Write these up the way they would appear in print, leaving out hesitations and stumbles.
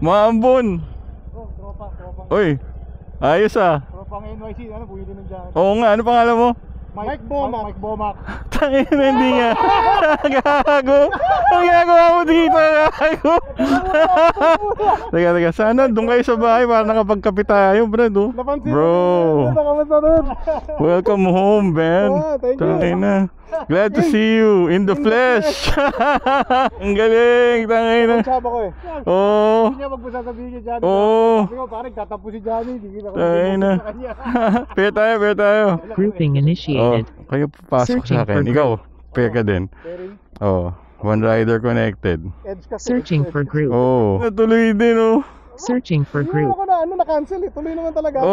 Maambon. Oh, tropa. Uy, ayos ah. Tropang NYC, ano, bumili ng jacket. Oo nga, ano pangalan mo? Mike Bomac. Tangin na, hindi nga. Gago. Ang ginagawa mo dito, gago. Teka, sana doon kayo sa bahay para nakapagkape tayo, Brad, oh. Napansin Bro, welcome home, man. Thank you. Tangin na. Glad to see you in the flesh. Ang galing, tangin na. Sabi ko eh. Oo. Hindi niya magsasabihin kay Johnny. Oo. Sabi ko, parang tatapo si Johnny. Hindi kita ko Tangin na. sa kanya. Pair tayo. Grouping initiated. Kayo papasok sa akin. Ikaw, pair ka din. Pairing. One rider connected. Edge kasi. Searching for group. Natuloy din, oh. Searching for Hindi group. ako na-cancel eh. Tuloy naman talaga.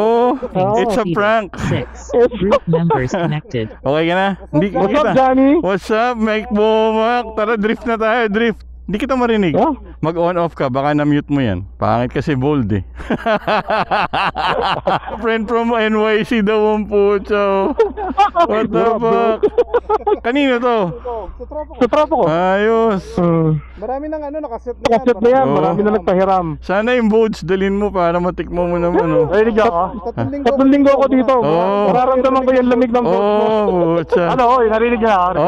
It's a prank. 6. Group members connected. Okay ka na? Hindi What's up, kita. Johnny? What's up, Mike Bomac? Tara, drift na tayo, drift. Hindi kita marinig. Mag-on off ka, baka na-mute mo yan. Pangit kasi bold eh. Friend from NYC daw ang pucho. What the fuck? Kanino to? Sa tropa ko. Ayos. Marami nang nakaset na yan. Marami na nagpahiram. Sana yung boats dalin mo para matikmo mo naman, oh. Ay, hindi ako. Tatlong linggo ako dito. Oh. Mararamdaman ko yung lamig ng boat mo. Pucha. Narinig niya ako.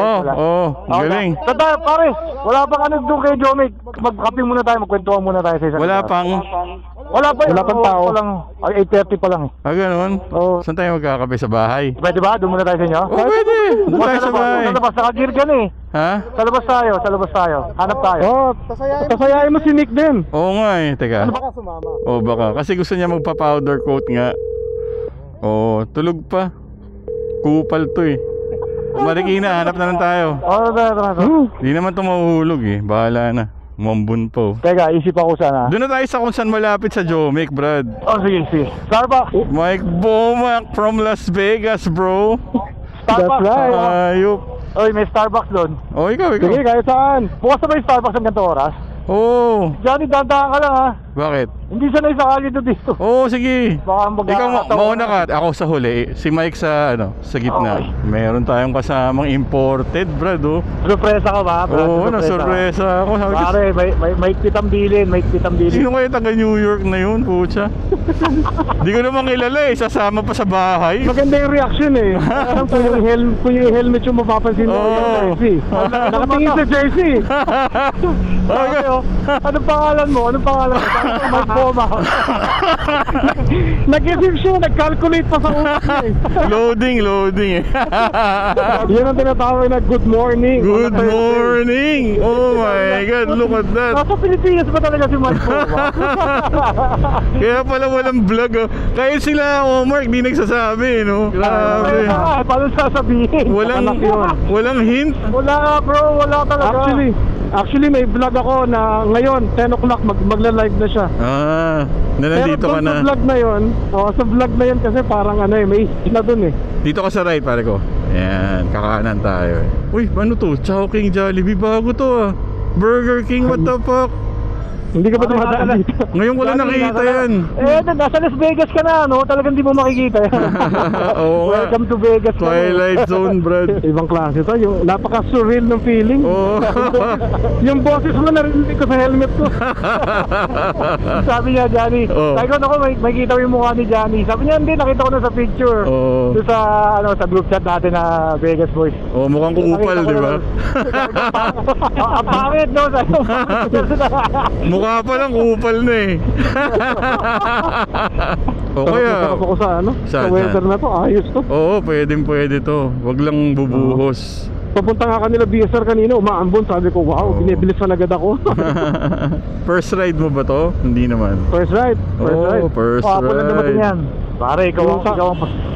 Galing. Pare, wala pang doon kay Jomig. Magkape muna tayo, magkwentuhan muna tayo sa isang Wala pang. Wala pang tao. Ay, 8:30 pa lang eh. Ganun? Oo. Saan tayo magkakape sa bahay? Pwede ba? Doon muna tayo sa inyo? Pwede. Doon tayo sa bahay. Sa labas, naka-gear ka na eh. Ha? Sa labas tayo. Hanap tayo. Tasayain mo si Nick din. Oo nga eh. Teka. Baka sumama. Baka. Kasi gusto niya magpa-powder coat nga. Tulog pa. Kupal to eh. Marikina, hanap na lang tayo. Tara. Di naman ito mahuhulog eh. Bahala na. Mambun po. Teka, isip ako sana. Doon na tayo sa kung saan malapit sa Jomic, Brad. Sige. Starbucks. Mike Bomac from Las Vegas, bro. Starbucks. Ayop. Oy, may Starbucks doon. Ikaw. Sige, kahit saan. Bukas na ba yung Starbucks ng ganito oras? Johnny, dandahan ka lang ha. Bakit? Hindi siya naisakali dito. Sige. Baka Ikaw mauna ka. Ako sa huli. Si Mike sa gitna. Okay. Meron tayong kasamang imported, Brad, oh. Surpresa ka ba? Nasurpresa ako. Sabi ko, Pare, may pitang bilin. sino kaya taga New York na yun, pucha? Di ko naman kilala eh. Sasama pa sa bahay. Maganda yung reaction eh. Kung yung helmet yung mapapansin mo yung jersey. Nakatingin sa jersey. Anong pangalan mo? Mike Bomac. Nag-isip siya, nag-calculate pa sa utak niya eh. Loading eh. Yan ang tinatawag na good morning. Good morning! Oh my God, look at that. Nasa Pilipinas ba talaga si Mike Bomac? Kaya pala walang vlog, oh. Kaya sila, Mark, di nagsasabi, no? Grabe. Paano sasabihin? Walang hint? Wala bro, wala talaga. Actually may vlog ako na ngayon 10 o'clock magla-live na siya. Nandito ka na. Sa vlog na yun, sa vlog na yun kasi parang may na dun eh. Dito ka sa right, pare ko. Ayan, kakanan tayo eh. Uy, ano to? Chowking Jollibee, bago to ah. Burger King, what the fuck? Hindi ka ba dumadaan dito? Ngayon ko lang nakita yan. Nasa Las Vegas ka na, no? Talagang di mo makikita yan. Oo nga. Welcome to Vegas. Twilight Zone, Brad. Ibang klase to, yung napaka-surreal ng feeling. Yung boses mo narinig ko sa helmet ko. Sabi niya, Johnny, sabi ko, may kita mo yung mukha ni Johnny. Sabi niya, hindi, nakita ko na sa picture. Doon sa group chat natin na Vegas Boys. Mukhang kupal, di ba? Ang pangit, no? Mukha pa lang, kupal na eh. Kaya ako sa weather na to, ayos to. Pwede to. Wag lang bubuhos. Papunta nga kanila BSR kanina, umaambon. Sabi ko, wow, binibilisan agad ako. First ride mo ba to? Hindi naman. First ride. First ride. Yan. Pare, ikaw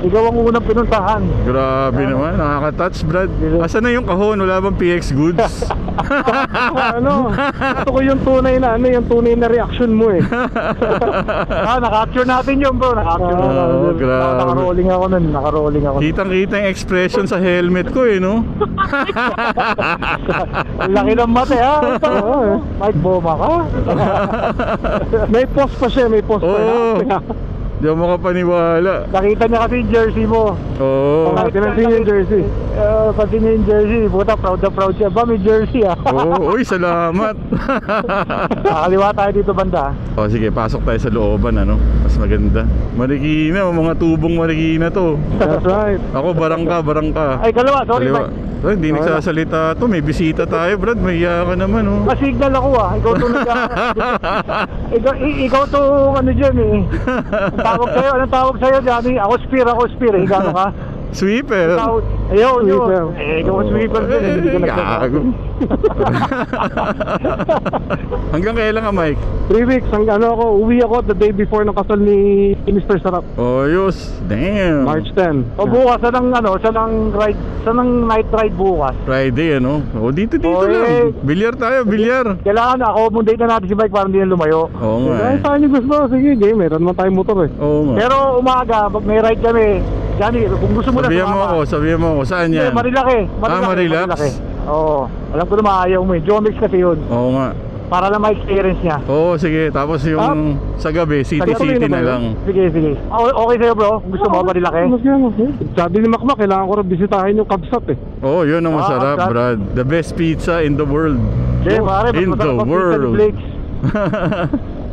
ang unang pinuntahan. Grabe naman, nakaka-touch, Brad. Asan na yung kahon? Wala bang PX goods? Ito ko yung tunay na reaction mo eh. Naka-capture natin yun bro. Grabe. Naka-rolling ako. Kitang-kita yung expression sa helmet ko eh, no? Laki ng mate ha. Mike Bomac ha. May post pa siya, Di ako makapaniwala. Nakita niya kasi yung jersey mo. Oo. Tinansin niya yung jersey. Pati niya yung jersey. Puta, proud na proud siya. Ba, may jersey ah. Oo, uy, salamat. Nakaliwa tayo dito banda. O sige, pasok tayo sa looban, ano? Mas maganda. Marikina, mga tubong Marikina to. That's right. Ako, barangka. Ay, kaliwa. Sorry, Kaliwa. Mike. Ay, hindi nagsasalita to. May bisita tayo, Brad. Mahiya ka naman, oh. Masignal ako ah. Ikaw to ikaw to ano dyan eh. Anong tawag sa'yo, Johnny? Ako spear. Ikaw ano ka? Sweeper. Ayun. Ikaw ang sweeper din. Hindi ka Gago. Hanggang kailan ka, Mike? 3 weeks. Uwi ako the day before ng kasal ni Mr. Sarap. Oh, yus. Damn. March 10. O bukas, saan ang night ride bukas? Friday, ano? O, dito Oh, lang. Bilyar tayo, bilyar. Kailangan accommodate na natin si Mike para hindi na lumayo. Oo nga. Ay, saan niyo gusto? Sige, game. Meron naman tayong motor eh. Oo nga. Pero umaga, pag may ride kami, Johnny, kung gusto mo na Sabihan mo ako. Saan yan? Marilaki. Marilax? Oo. Alam ko na maayaw mo eh. Jomix kasi yun. Oo nga. Para lang ma-experience niya. Oo, sige. Tapos yung sa gabi, city na lang. Sige. Okay sa'yo bro? Kung gusto mo, Marilaki? Sabi ni Makmak, kailangan ko rin bisitahin yung Kabsat eh. Oo, yun ang masarap, Kabsat. Brad. The best pizza in the world. Hindi, pare. In the world.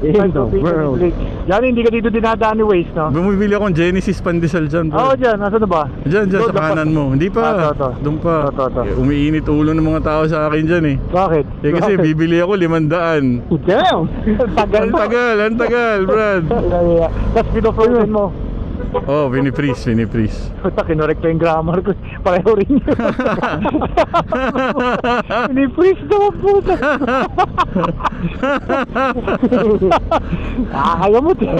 In the world. Yan, hindi ka dito dinadaan ni Waze, no? Bumibili akong Genesis pandesal dyan, Oo, bro. dyan. Nasaan na ba? Dyan, sa kanan mo. Hindi pa. Doon pa. To. Umiinit ulo ng mga tao sa akin dyan eh. Bakit? Kasi bibili ako 500. Damn! Ang tagal, Brad. Tapos pinofrozen mo. Oh, pinipris. Puta, kinorek ko yung grammar ko. Pareho rin yun. Pinipris naman puta. Kaya mo din.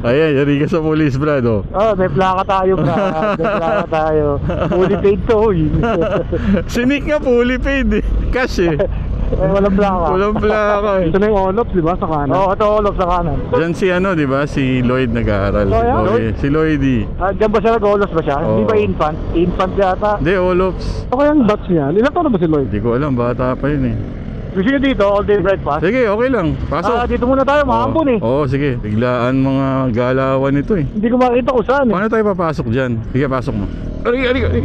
Ayan, yari ka sa police, Brad, oh. Oh, may plaka tayo, Fully paid to, Sinik nga, fully paid eh. Cash eh. Walang plaka. eh. Ito na yung Olops, di ba, sa kanan? Oo, ito Olops sa kanan. Diyan si di ba? Si Lloyd nag-aaral. Oh, yeah? Si Lloydie. Diyan ba siya nag-Olops ba siya? Oo. Hindi ba infant? Infant yata. Hindi, Olops. Ako yung batch niya. Ilan taon na ba si Lloyd? Hindi ko alam, bata pa yun eh. Gusto niyo dito, all day breakfast? Sige, okay lang. Pasok. Dito muna tayo, mahambon eh. Oo, sige. Biglaan mga galawan ito eh. Hindi ko makita kung saan eh. Paano tayo papasok dyan? Sige, pasok mo. Ari,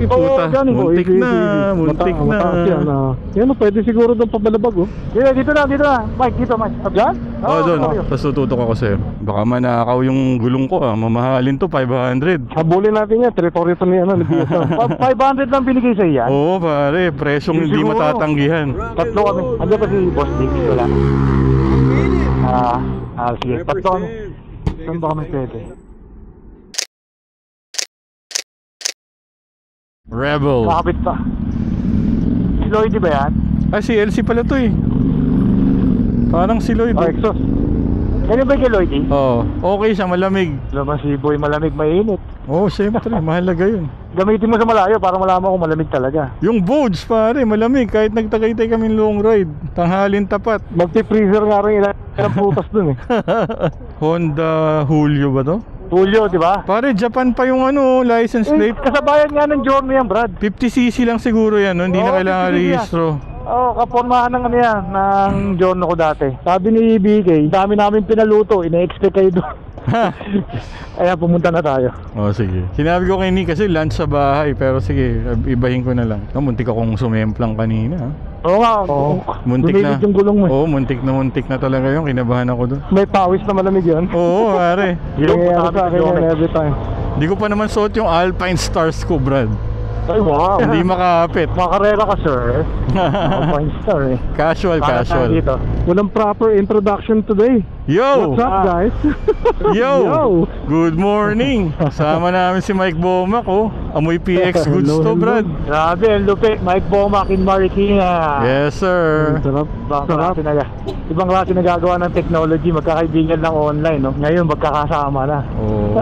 Oo, puta. dyan, Muntik easy. na. Mataas yan, yan, pwede siguro doon pabalabag oh. Dito na. Mike, dito Mike. Diyan? Oo, doon. Tapos tututok ako sa'yo. Baka manakaw yung gulong ko ah. Mamahalin to, 500. Habulin natin yan, teritoryo to niya. 500 lang binigay sa iya. Oo, pare. Presyong hindi Siguro. matatanggihan. Tatlo kami. Andiyan pa si Boss Dick. Wala. Sige. Tatlo kami. Saan ba kami pwede? Rebel. Kakapit pa. Si Lloyd ba yan? Ay, si LC pala to eh. Parang si Lloyd. Oh, exhaust. Ganyan ba kay Lloyd eh? Oo. Okay siya, malamig. Laman si Boy malamig, mainit. Oo, syempre. Mahalaga yun. Gamitin mo sa malayo para malaman kung malamig talaga. Yung boats, pare, malamig. Kahit nagtagaytay kami long ride. Tanghalin tapat. Magti-freezer nga rin ilang putas dun eh. Honda Julio ba to? Julio, di ba? Pare, Japan pa yung license plate. Kasabayan nga ng Giorno yan, Brad. 50cc lang siguro yan, no? Hindi na Oo, kailangan 50cc yan. rehistro. Kapormahan ng yan, ng Giorno ko dati. Sabi ni BK, dami namin pinaluto, ina-expect kayo doon. Kaya pumunta na tayo. Sige. Sinabi ko kay Nick kasi lunch sa bahay, pero sige, ibahin ko na lang. Muntik akong sumemplang kanina. Oo nga, Muntik na. lumilid yung gulong mo. Oo, muntik na talaga yun. Kinabahan ako doon. May pawis na malamig yun. Oo, pare. Nangyayari sa akin yan every time. Hindi ko pa naman suot yung Alpine Stars ko, Brad. Ay, wow. Hindi makapit. Makarera ka, sir. Fine star eh. Casual. Dito. Walang proper introduction today. Yo! What's up, guys? Yo! Good morning! Kasama namin si Mike Bomac, oh. Amoy PX goods to, Brad. Grabe, ang lupit. Mike Bomac in Marikina. Yes, sir. Sarap. Ibang klase na gagawa ng technology. Magkakaibigan lang online, no? Ngayon, magkakasama na. Oh.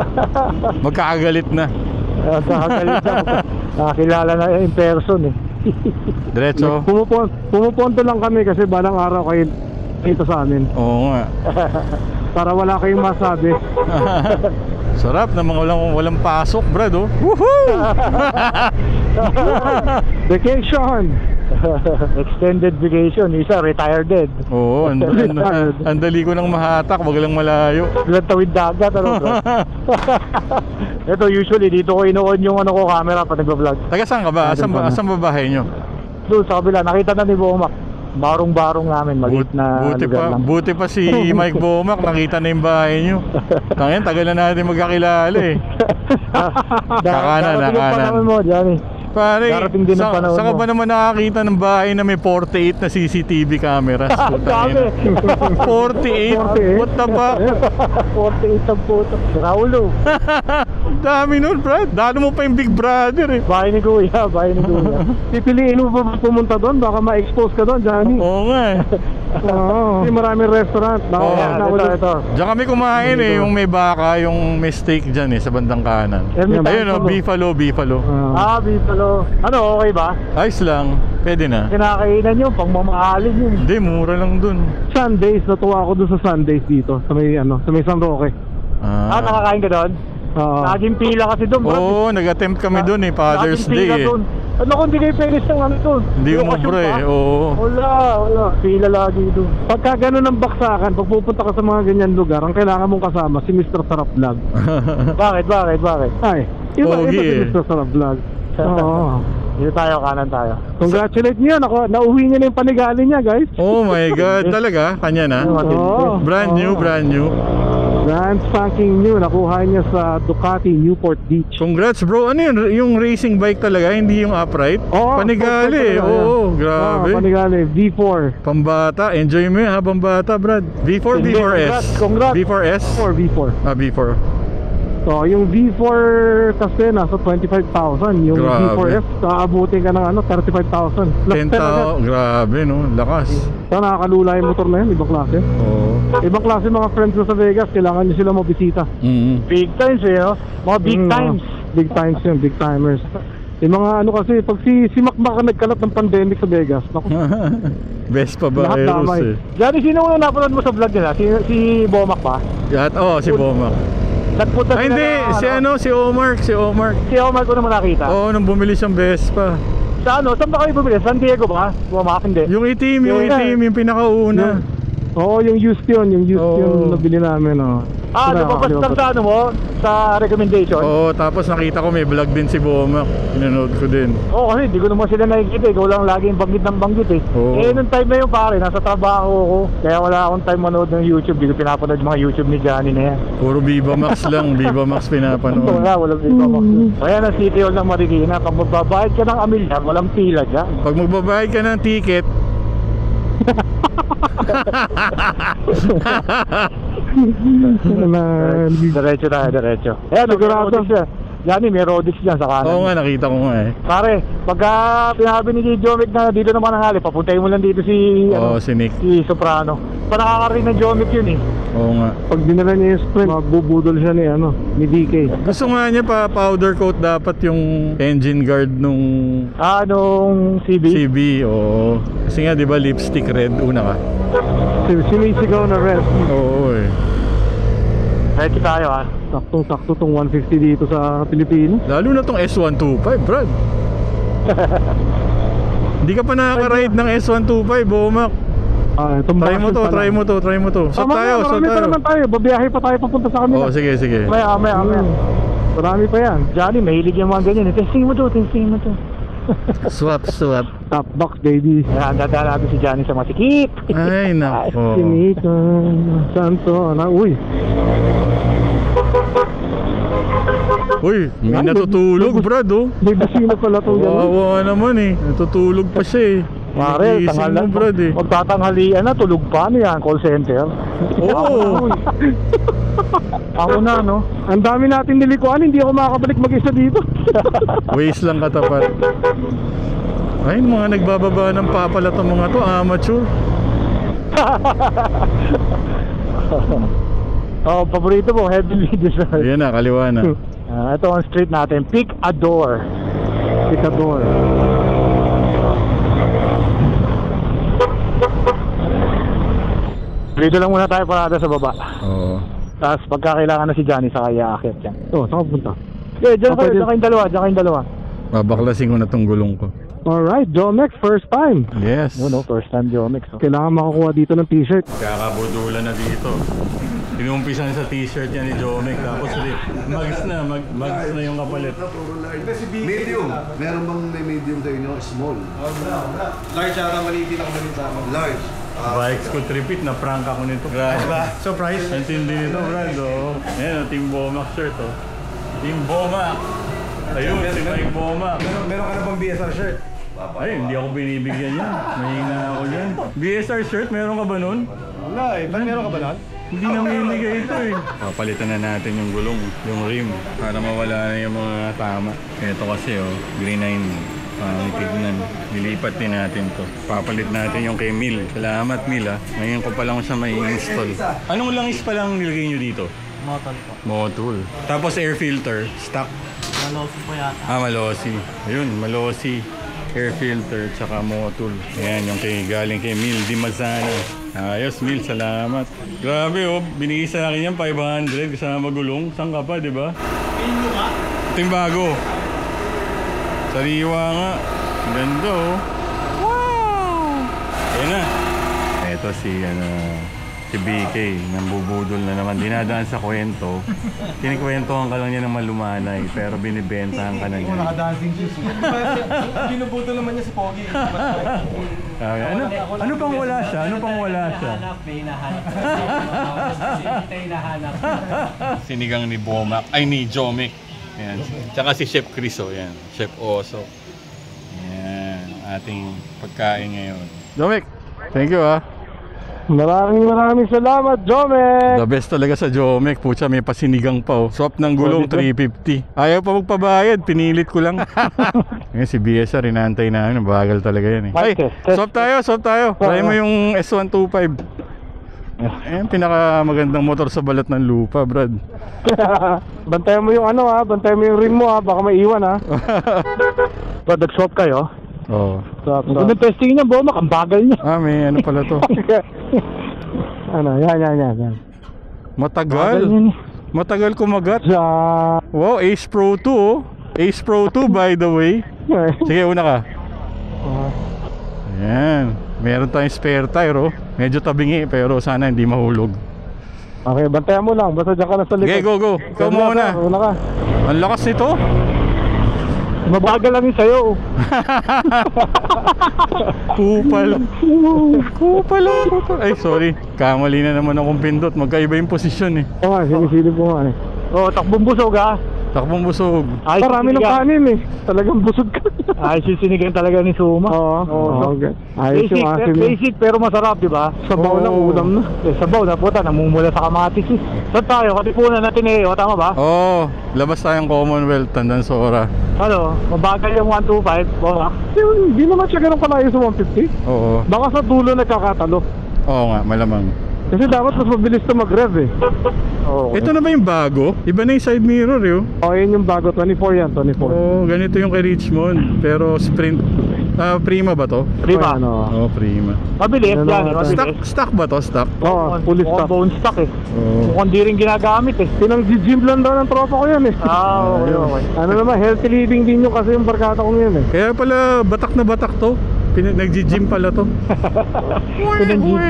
Magkakagalit na. Magkakagalit na. Nakakilala na in person, eh. Diretso. Pumupunto lang kami kasi balang araw kayo dito sa amin. Oo nga. Para wala kayong masabi. Sarap na mga walang pasok, Brad, oh. Woohoo! Vacation! Extended vacation, isa retired. Oo, ang dali ko nang mahatak, wag lang malayo. Bilang tawid dagat, ano bro? Ito usually dito ko inuon yung ano ko camera pag nagba-vlog. Taga saan ka ba? Asan ba bahay nyo? Doon sa kabila, nakita na ni Bomac. Barong-barong namin, maliit na lugar lang. Buti pa si Mike Bomac, nakita na yung bahay nyo. Tangin, tagal na natin magkakilala eh. Kakanan. Panahon mo, Johnny. Pare, Darating din ang panahon saan ka mo. ba naman nakakita ng bahay na may 48 na CCTV cameras? Dami. 48? What the fuck? 48 ang puto. Raulo. Dami nun, Brad. Dano mo pa yung Big Brother eh. Bahay ni Kuya, bahay ni Kuya. Pipiliin mo ba pumunta doon? Baka ma-expose ka doon, Johnny. Oo nga eh. Oo. Kasi maraming restaurant. Ito. Diyan kami kumain eh, yung may baka, yung may steak dyan eh, sa bandang kanan. Ayun o, beefalo. Beefalo. Ano, okay ba? Ayos lang, pwede na. Kinakainan yun, pang mamahalin yun. Hindi, mura lang dun. Sundays, natuwa ako doon sa Sundays dito. Sa may San Roque. Nakakain ka doon? Naging pila kasi doon, bro. Oo, nag-attempt kami dun eh, Father's Day eh. Ano kung hindi kayo pwede sa ano doon? Hindi umubra eh, oo. Wala. Pila lagi doon. Pagka gano'n ang baksakan, pag pupunta ka sa mga ganyan lugar, ang kailangan mong kasama, si Mr. Sarap Vlog. Bakit? Ay, iba Pogi si eh. Mr. Sarap Vlog. Oo. Dito tayo, kanan tayo. Congratulate niyo, nauwi niya na yung panigali niya, guys. Oh my God, talaga? Kanya na? Oo. Brand new. Brand spanking new, nakuha niya sa Ducati Newport Beach. Congrats bro, ano yun? Yung racing bike talaga, hindi yung upright? Oo, Panigali, upright talaga yan. oo, grabe. Panigali, V4. Pambata, enjoy mo yun habang bata, Brad. V4, Hindi, V4S? congrats. V4S? V4. Ah, V4. So, yung V4 kasi nasa 25,000. Yung Grabe. V4F, aabutin ka ng 35,000. Plus 10 agad. Grabe no, lakas. So, nakakalula yung motor na yun, ibang klase. Oo. Ibang klase mga friends ko sa Vegas, kailangan nyo sila mabisita. Big times no? Mga big times. Big times yun, big timers. Yung mga kasi, pag si Macmac ang nagkalat ng pandemic sa Vegas, naku, Best pa ba lahat damay. Johnny, sino mo napanood mo sa vlog nila? Si Bomac ba? Si Bomac. Nagpunta Ay hindi, si Omar. Si Omar ko naman nakita. Oo, nung bumili siyang Vespa. Saan ba kayo bumili? San Diego ba? Bomac, hindi. Yung itim, yung pinakauna. Oo, yung used yun. Yung used yun nabili namin. Lumabas lang sa mo? Sa recommendation? Oo, tapos nakita ko may vlog din si Bomac. Pinanood ko din. Oo, kasi hindi ko naman sila nakikita. Ikaw lang laging banggit ng banggit eh. Oo. Nung time na yun pare, nasa trabaho ko. Kaya wala akong time manood ng YouTube. Hindi ko pinapanood mga YouTube ni Johnny na yan. Puro Viva Max lang, Viva Max pinapanood. Walang Viva Max. Kaya na City Hall ng Marikina, pag magbabayad ka ng Amilyar, walang pila dyan. Pag magbabayad ka ng ticket, Diretso. Sigurado siya. Johnny, may Rodix dyan sa kanan. oo nga, nakita ko nga eh. Pare, pagka pinabi ni Jomic na dito naman ang hali, papuntahin mo lang dito si Oo, si Nick. si Soprano. Pa nakakarinig ng Jomic yun eh. Oo nga. Pag dinala niya yung sprint, magbubudol siya ni DK. Gusto nga niya pa powder coat dapat yung engine guard nung Nung CB? CB, oo. Kasi nga 'di ba lipstick red una ka. Sinisigaw na red. Oo eh. Ready tayo Saktong-sakto tong 150 dito sa Pilipinas. Lalo na tong S125, Brad. Hindi ka pa nakaka-ride ng S125, Bomac. Try mo to. Shot tayo. Marami pa naman tayo. Babiyahe pa tayo papunta sa kanila. Oo, sige. Maya. Marami pa yan. Johnny, mahilig yung mga ganyan. Testing mo to. Swap. Top box, baby. Ayan, dadaan natin si Johnny sa masikip. Ay, nako. Sinita. Santo. Uy. Uy, may natutulog, Brad, oh. May busina pala itong gano'n. Wawa naman eh. Natutulog pa siya eh. Pare, Gising mo, Brad eh. magtatanghalian na, tulog pa. Ano yan? Call center? Oo. Ako na, no? Ang dami natin nilikuan, hindi ako makakabalik mag-isa dito. Waste lang katapat. Ay, mga nagbababa ng papalat ang mga to, amateur. Paborito mo, heavy videos. Ayan na, kaliwa na. Ito ang street natin, Picador. Dito lang muna tayo parada sa baba. Oo. Tapos pagka kailangan na si Johnny, saka iaakit yan. Saan ka punta? Diyan Oh, kayong dalawa. Babaklasin ko na tong gulong ko. Alright, Jomex, first time. Yes. First time Jomex. Kailangan makakuha dito ng t-shirt. Kakabudulan na dito. Inumpisan sa t-shirt yan ni Jomek. Tapos mags na yung kapalit. Medium. Meron bang may medium sa inyo? Small. Large ata, maliit lang maliit sa amin. Large. Bikes ko tripit na prank ako nito. Grabe. Surprise. Antindi nito, Brad. Oh. Ayan, Team Bomac shirt. Oh. Team Bomac. Ayun, si Mike Bomac. Meron ka na bang BSR shirt? Ay, hindi ako binibigyan yan. Mahina ako yan. BSR shirt, meron ka ba nun? Wala eh. Ba't meron ka ba nun? Hindi na mamimigay ito eh. Papalitan na natin yung gulong, yung rim, para mawala na yung mga tama. Ito kasi oh, green 9. Tignan, nilipat din natin to. Papalit natin yung kay Mil. Salamat Mil ah. Ngayon ko pa lang siya may install. Anong langis pa lang nilagay nyo dito? Motor po. Motul. Tapos air filter, stock. Malosi po yata. Malosi. Ayun, Malosi. Air filter, tsaka motul. Ayan, yung galing kay Mil Di Mazana. Ayos, Mil, salamat. Grabe oh, binigay sa akin yan 500 kasama gulong. Saan ka pa, di ba? Pinyo ka? Ito yung bago. Sariwa nga. Ang ganda oh. Wow! Ayan na. Ito si BK. Nambubudol na naman. Dinadaan sa kwento. Kinikwentohan ka lang niya ng malumanay. Pero binibentahan ka na niya. Naka-dancing shoes. Pinuputo naman niya si Pogi. Ano pang wala siya? Ano pang wala siya? May hinahanap. May hinahanap. Sinigang ni Bomac. Ay, ni Jomek. Ayan. Tsaka si Chef Chris, oh. Ayan. Chef Oso. Ayan. Ating pagkain ngayon. Jomek, thank you ah. Maraming salamat, Jomex. The best talaga sa Jomek. Pucha, may pasinigang pa oh. Swap ng gulong, 350. Ayaw pa magpabayad, pinilit ko lang. Ngayon si BSR, inaantay namin. Bagal talaga yan eh. Ay, swap tayo. Try mo yung S125. Ayan, pinaka magandang motor sa balat ng lupa, Brad. Bantayan mo yung bantayan mo yung rim mo baka may iwan Brad, nag-swap kayo? Oo. Swap. Kung testing niya, Bomac, ang bagal niya. May ano pala to. Yan. Matagal kumagat. Sa... Wow, Ace Pro 2 oh. Ace Pro 2 by the way. Sige, una ka. Ayan. Meron tayong spare tire oh. Medyo tabingi pero sana hindi mahulog. Okay, bantayan mo lang. Basta dyan ka na sa likod. Okay, go. Ikaw muna. Una ka. Ang lakas nito. Mabagal lang yung sayo. Kupal. Ay, sorry. Kamali na naman akong pindot. Magkaiba yung posisyon eh. Oo nga, sinisilip ko nga takbong busog Takbong busog. Ay, marami ng kanin eh. Talagang busog ka. Ay, sisinigan talaga ni Suma. Oo. Basic pero masarap, di ba? Sabaw ng ulam na. Sabaw na puta, namumula sa kamatis eh. Saan tayo? Katipunan natin eh. Tama ba? Oo. Labas tayong Commonwealth, Tandansora. Ano? Mabagal yung 125. Hindi naman siya ganun kalayo sa 150. Oo. Baka sa dulo nagkakatalo. Oo nga, malamang. Kasi dapat mas mabilis ito mag-rev eh. Ito na ba yung bago? Iba na yung side mirror yun. Yun yung bago. 24 yan, 24. Ganito yung kay Richmond. Pero sprint. Prima ba to? Prima. Prima. Mabilis yan. Stock ba to? Stock? Fully stock. Bone stock eh. Mukhang di rin ginagamit eh. Pinang-gym lang daw ng tropa ko yan eh. Okay. Ano naman, healthy living din yung kasi yung barkada ko ngayon eh. Kaya pala batak na batak to. Nag-gym pala to. Pinang-gym.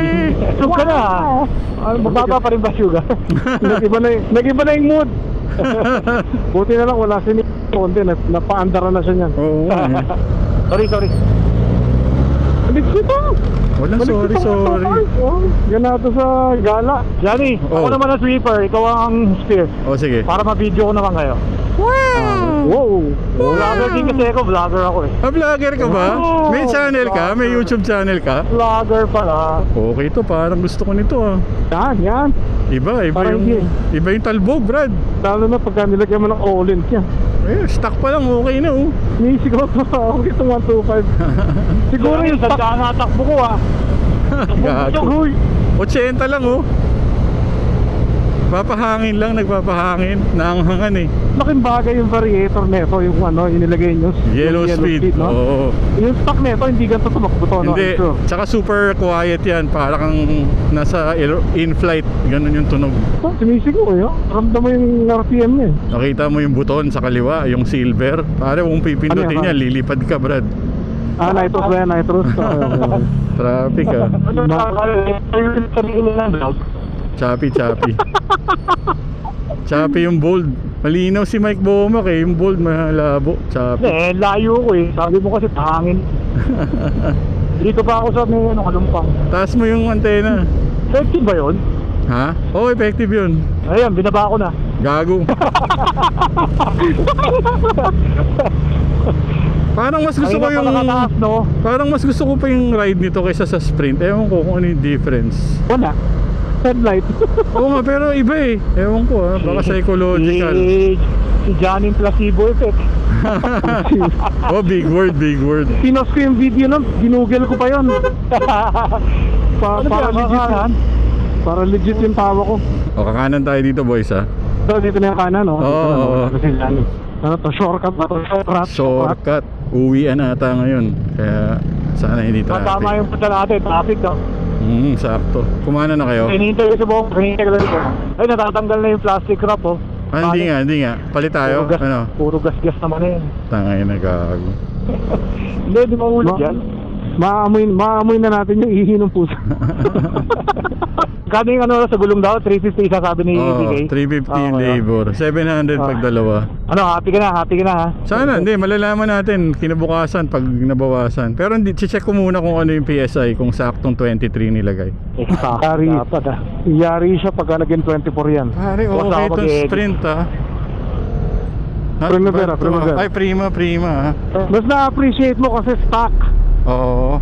Sug ka na ha. Magbaba pa rin ba sugar? Nag-iba na yung mood. Buti na lang wala konti. Napaandara na siya niyan. Oo. Sorry. Balik dito. Wala, sorry. Yan nato sa gala. Johnny, ako naman ang sweeper. Ikaw ang steer. Sige. Para ma-video ko naman kayo. Wow! Vlogger din kasi ako. Vlogger ako eh. Vlogger ka ba? May channel ka? May YouTube channel ka? Vlogger pala. Okay to, parang gusto ko nito ah. Yan. Iba yung talbog, Brad. Lalo na pagka nilagyan mo ng all-in yan. Stock pa lang, okay na oh. Nisigaw ko ako itong 125. Siguro yung stock na takbo ko Gago. 80 lang oh. Papahangin lang, nagpapahangin. Naanghangan eh. Laking bagay yung variator nito, yung yung nilagay nyo. Yellow speed, no? Oo. Yung stock nito, hindi ganito tumakbo to, no? Hindi, tsaka super quiet yan. Para kang nasa in-flight. Ganun yung tunog. Sumisigaw eh, ramdam mo yung RPM niya eh. Nakita mo yung buton sa kaliwa, yung silver. Pare, kung pipindutin yan, lilipad ka, Brad. Nitros ba yan? Nitros? Okay. Traffic ah. Ano na, ayun sarili lang vlog. Choppy. Choppy yung bold. Malinaw si Mike Bomac eh. Yung bold malabo. Choppy. Layo ko eh. Sabi mo kasi hangin. Dito pa ako sa may kalumpang. Taas mo yung antena. Effective ba yun? Ha? Oo, effective yun. Ayan, binaba ko na. Gago. Parang mas gusto ko yung nakataas, no? Parang mas gusto ko pa yung ride nito kaysa sa sprint. Ewan ko kung ano yung difference. Wala. Headlight. Oo nga, pero iba eh. Ewan ko ah, baka psychological. Si Johnny placebo effect. Oh, big word. Pinos ko yung video nun, ginugel ko pa yun. Para legit yan. Para legit yung tawa ko. O, kakanan tayo dito boys ha. So, dito na yung kanan, no? Oo. Ano to, shortcut ba to? Shortcut. Uwian ata ngayon. Kaya sana hindi traffic. Tama yung punta natin, traffic to. Sakto. Kumana na kayo? Hinihintay ko sa buong, hinihintay ko lang ito. Ay, natatanggal na yung plastic wrap, oh. Hindi nga. Palit tayo? Puro gas, Ano? Puro gas naman na yun. Tangay na gago. Hindi, di mahulog yan. Maamoy na natin yung ihi ng puso. Kano yung ano sa gulong daw? 350 isa sabi ni BK? 350 yung labor. 700 pag dalawa. Ano, happy ka na ha? Sana, hindi. Malalaman natin kinabukasan pag nabawasan. Pero hindi, check ko muna kung ano yung PSI, kung saktong 23 nilagay. Yari, yari siya pagka naging 24 yan. Pare, okay itong sprint ah. Primavera. Ay, prima ah. Mas na-appreciate mo kasi stock. Oo.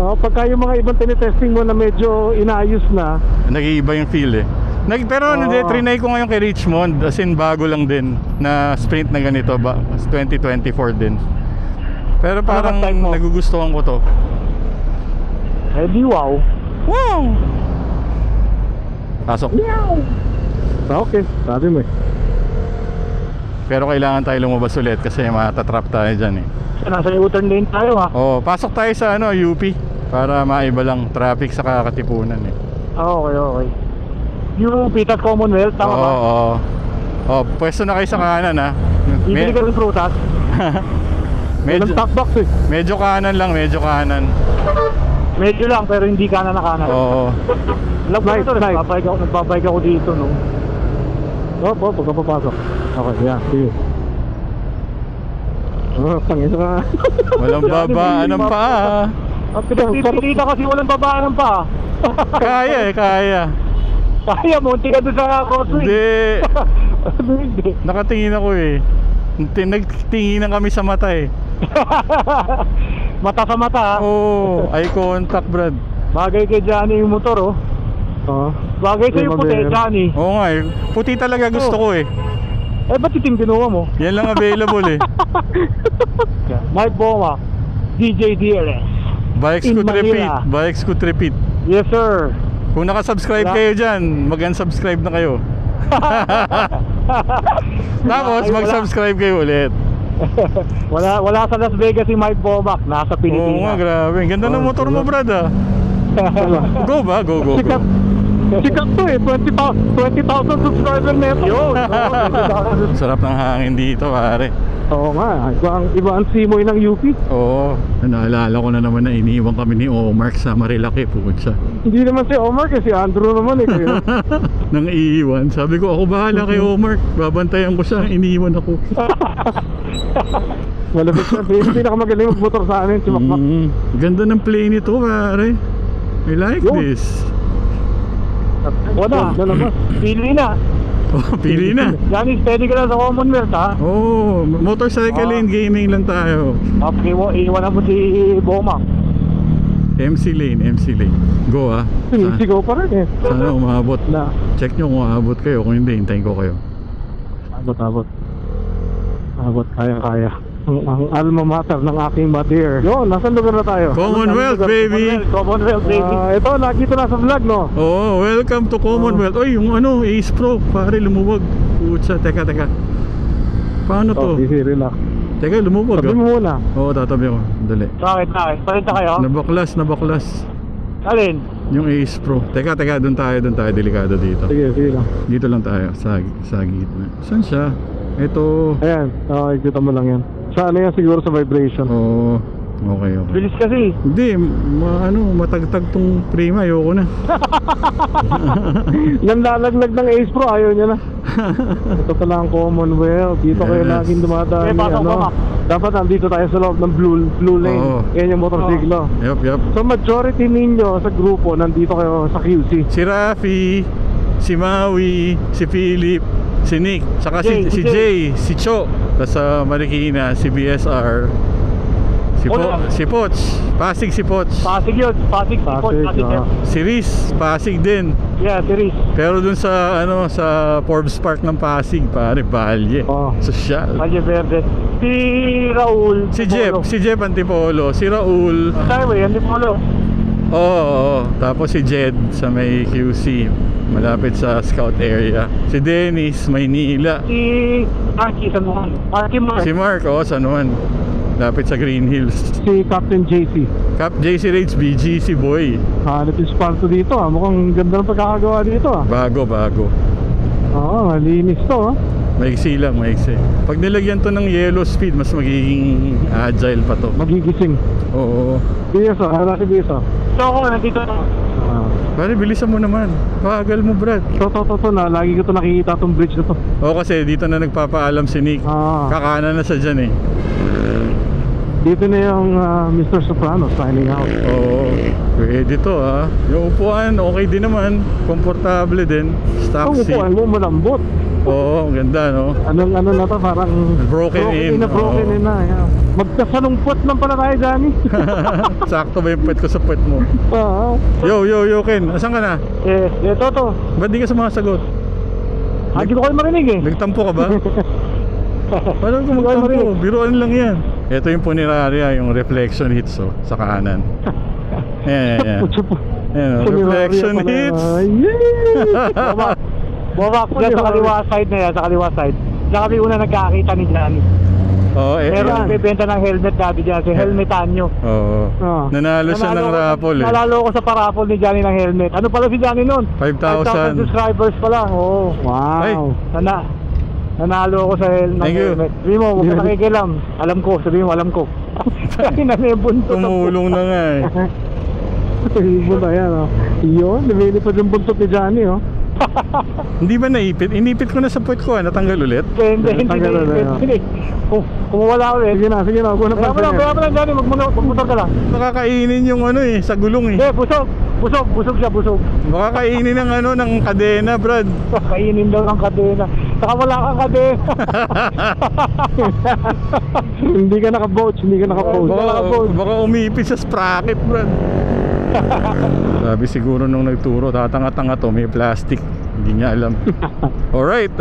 Pagka yung mga ibang tinitesting mo na medyo inaayos na, Nag-iiba yung feel eh. Pero trinay ko ngayon kay Richmond. As in, bago lang din na sprint na ganito ba? 2024 din. Pero parang nagugustuhan ko to. eh di wow. Wow! Pasok. Okay, sabi mo eh. Pero kailangan tayo lumabas ulit kasi matatrap tayo dyan eh. Nasa U-turn lane tayo ha. Pasok tayo sa UP para maiba lang traffic sa Katipunan eh. Okay. Yung Pitas Commonwealth, tama ba? Oo. Pwesto na kayo sa kanan ha. Bibili ka ng prutas. Walang top box eh. Medyo kanan lang, Medyo lang pero hindi kanan na kanan. Oo. Nagbabike ako dito no. Pagka papasok. Okay, yeah, sige. Tangin ka. Walang babaan ng paa. Dito kasi walang babaan ng paa. Kaya. Kaya, munti ka doon sa crossway. Hindi. Nakatingin ako eh. Nagtinginan kami sa mata eh. Mata sa mata ha. Eye contact brad. Bagay kay Johnny yung motor Bagay sa'yo puti, Johnny. Oo nga eh. Puti talaga gusto ko eh. Ba't itim kinuha mo? Yan lang available eh. Mike Bomac, DJ DLS. Bikes could repeat. Yes sir. Kung nakasubscribe kayo dyan, mag-unsubscribe na kayo. Tapos mag-subscribe kayo ulit. Wala sa Las Vegas si Mike Bomac, nasa Pilipinas. Oo nga, grabe. Ganda ng motor mo brad ah. Go ba? Go. Sikat to eh, 20,000 subscriber na yun. Sarap ng hangin dito pare. Oo nga, iba ang simoy ng UP. Oo. Naalala ko na naman na iniwan kami ni Omar sa Marilaki, putsa. Hindi naman si Omar kasi Andrew naman eh. Nang iiwan. Sabi ko, ako bahala kay Omar. Babantayan ko siya, iniwan ako. Malapit na, yung pinakamagaling magmotor sa amin, si Makmak. Ganda ng play nito pare. I like this. Wala, pili na. Pili na. Johnny, steady ka lang sa Commonwealth ha. Motorcycle lane gaming lang tayo. Okay, iwan na mo si Bomac. MC lane. Go ah. Sinisigaw pa rin eh. Sana umabot. Check nyo kung aabot kayo. Kung hindi, hintayin ko kayo. Abot, kaya. Ang alma mater ng aking mother. Nasaan lugar na tayo? Commonwealth, baby. Commonwealth, baby. Ito, lagi ito nasa vlog, no? Welcome to Commonwealth. Oy, yung Ace Pro, pare lumuwag. Putsa, teka. Paano to? Easy, relax. Teka, lumuwag. Tabi mo muna. Tatabi ko. Dali. Bakit? Palinta kayo? Nabaklas. Alin? Yung Ace Pro. Teka, doon tayo. Delikado dito. Sige lang. Dito lang tayo, sa gitna. Saan siya? Ito. Ayan, kita mo lang yan. Sana yan siguro sa vibration. Okay. Bilis kasi. Hindi, matagtag tong Prima, ayoko na. Nang lalaglag ng Ace Pro, ayaw niya na. Ito pala ang Commonwealth. Dito kayo Yes. laging dumadaan. Dapat nandito tayo sa loob ng blue lane. Oo. Yan yung motorsiklo. Yup. So majority ninyo sa grupo nandito kayo sa QC. Si Rafi, si Maui, si Philip, si Nick, saka Jay, si si Jay, si Cho. Tapos sa Marikina, si BSR, si Poch, Pasig si Poch, Pasig yun. Pasig. Si Riz, Pasig din. Yeah, si Riz. Pero dun sa sa Forbes Park ng Pasig, pare, Balye. Oh. Social. Valle Verde. Si Raul. Si Jeff Antipolo, si Raul. Highway, Antipolo. Oo. Tapos si Jed sa may QC, malapit sa scout area. Si Dennis, Maynila. Si Arky, San Juan. Si Mark, San Juan. Lapit sa Green Hills. Si Captain JC. Cap JC Rates, BGC boy. Hanap yung sponsor dito mukhang ganda ng pagkakagawa dito Bago. Oo, malinis to Maiksi lang. Pag nilagyan to ng yellow speed, mas magiging agile pa to. Magigising. Oo. Biso, harap si Biso. So ako, nandito na. Pare, bilisan mo naman. Bagal mo, Brad. To na, lagi ko to nakikita tong bridge na to. Kasi dito na nagpapaalam si Nick. Kakana na sa dyan Dito na yung Mr. Soprano signing out. Oo. Pwede to Yung upuan, okay din naman. Komportable din. Stock Ang seat. upuan mo malambot. Oo, ang ganda no. Anong na to, parang Broken in. Broken in na. Yeah. Magkasalungpot lang pala tayo, Johnny. Sakto ba yung puwet ko sa puwet mo? Oo. Yo, Ken. Asan ka na? Toto. Ba't di ka sumasagot? Hindi ko kayo marinig Nagtampo ka ba? Paano kung magtampo? Biruan lang yan. Ito yung Puneraria, yung reflection hits sa kanan. Ayan. Reflection hits. Bobak, yan sa kaliwa side na yan, sa kaliwa side. Diyan kami una nagkakita ni Johnny. Meron ang bibenta ng helmet natin dyan, si Helmetanyo. Nanalo siya ng raffle Nanalo ko sa paraffle ni Johnny ng helmet. Ano pala si Johnny nun? 5,000 subscribers pa lang. Wow. Nanalo ako sa helmet. Sabi mo, huwag ka nakikilam. Sabi mo, alam ko. Sabi na may buntot. Tumulong na nga Ibon na yan Yun, lumilipad yung buntot ni Johnny Hindi ba naipit? Inipit ko na sa puwet ko natanggal ulit? Hindi naipit. Kung wala ulit. Sige na. Kaya pa lang Johnny, magmotor ka lang. Makakainin yung sa gulong Busog siya. Makakainin ng kadena, Brad. Kainin daw ng kadena. Saka wala kang kadena. Hindi ka naka-boats. Baka umipit sa sprocket, Brad. Sabi siguro nung nagturo, tatanga-tanga to, may plastic. Hindi niya alam. Alright,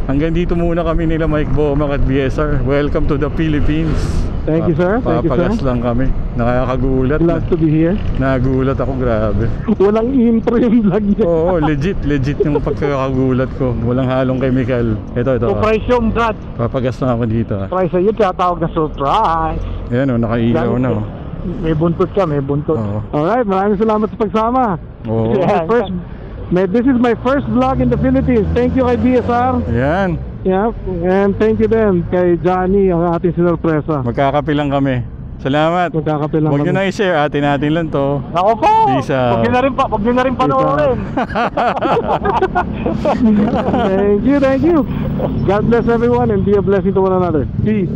hanggang dito muna kami nila Mike Bomac at BSR. Welcome to the Philippines. Thank you, sir. Papagas lang kami. Nakakagulat. Glad to be here. Nagulat ako, grabe. Walang intro yung vlog niya. Oo, legit yung pagkakagulat ko. Walang halong chemical. Ito. Surprise yung Brad. Papagas lang ako dito. Surprise yun, kaya tawag na surprise. Ayan nakailaw na May buntot ka, Alright, maraming salamat sa pagsama. This is my first vlog in the Philippines. Thank you kay BSR. Ayan. Yeah, and thank you din kay Johnny, ang ating sinurpresa. Magkakape lang kami. Salamat. Magkakape lang Huwag nyo kami. na i-share, atin lang to. Ako po! Peace out. Huwag nyo na rin panoorin. Thank you. God bless everyone and be a blessing to one another. Peace.